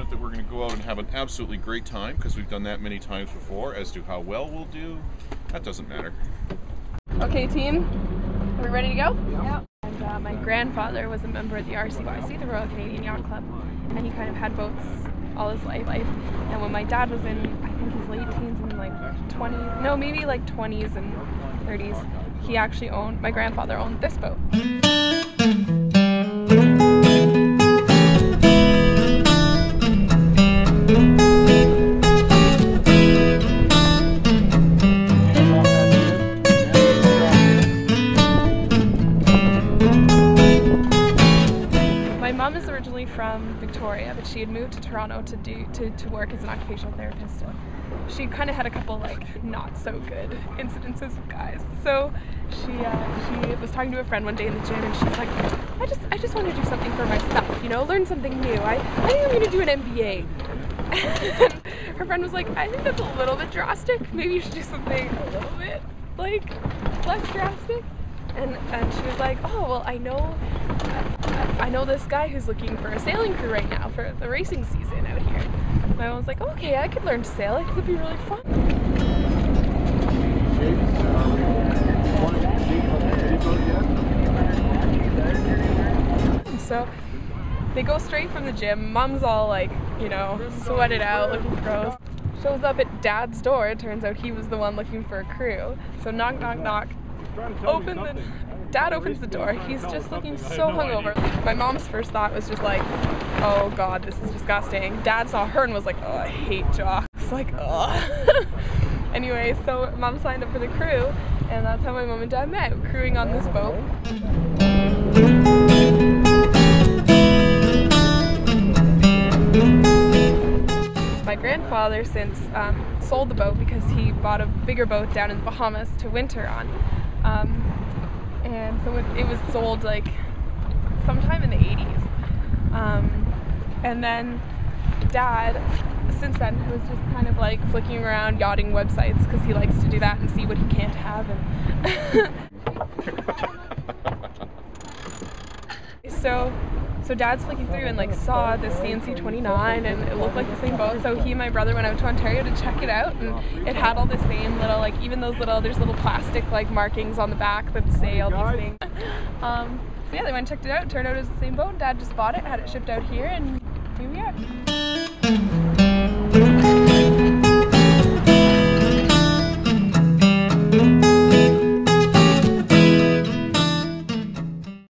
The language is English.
confident that we're going to go out and have an absolutely great time because we've done that many times before. As to how well we'll do, that doesn't matter. Okay, team, are we ready to go? Yeah. And my grandfather was a member of the RCYC, the Royal Canadian Yacht Club, and he kind of had boats all his life. And when my dad was in, I think his late teens and like 20s, no, maybe like 20s and 30s, he actually owned, my grandfather owned this boat. My mom is originally from Victoria, but she had moved to Toronto to work as an occupational therapist. She kind of had a couple like not so good incidences with guys. So she was talking to a friend one day in the gym, and she's like, I just want to do something for myself, you know, learn something new. I think I'm going to do an MBA. And her friend was like, I think that's a little bit drastic. Maybe you should do something a little bit like less drastic. And she was like, oh, well, I know this guy who's looking for a sailing crew right now for the racing season out here. And I was like, okay, I could learn to sail. I think it'd be really fun. And so they go straight from the gym. Mom's all like, you know, sweated out, looking gross. Shows up at Dad's door. It turns out he was the one looking for a crew. So knock, knock, knock. Dad opens the door. He's just looking so hungover. My mom's first thought was just like, oh God, this is disgusting. Dad saw her and was like, oh, I hate jocks. Like, oh. Anyway, so Mom signed up for the crew, and that's how my mom and dad met, crewing on this boat. My grandfather since sold the boat because he bought a bigger boat down in the Bahamas to winter on. And so it was sold like sometime in the 80s. And then Dad, since then, was just kind of like flicking around yachting websites because he likes to do that and see what he can't have. And so Dad's flicking through and like saw this CNC-29 and it looked like the same boat. So he and my brother went out to Ontario to check it out, and it had all the same little, like even those little, there's little plastic like markings on the back that say all these things. So yeah, they went and checked it out. It turned out it was the same boat. Dad just bought it, had it shipped out here, and here we are.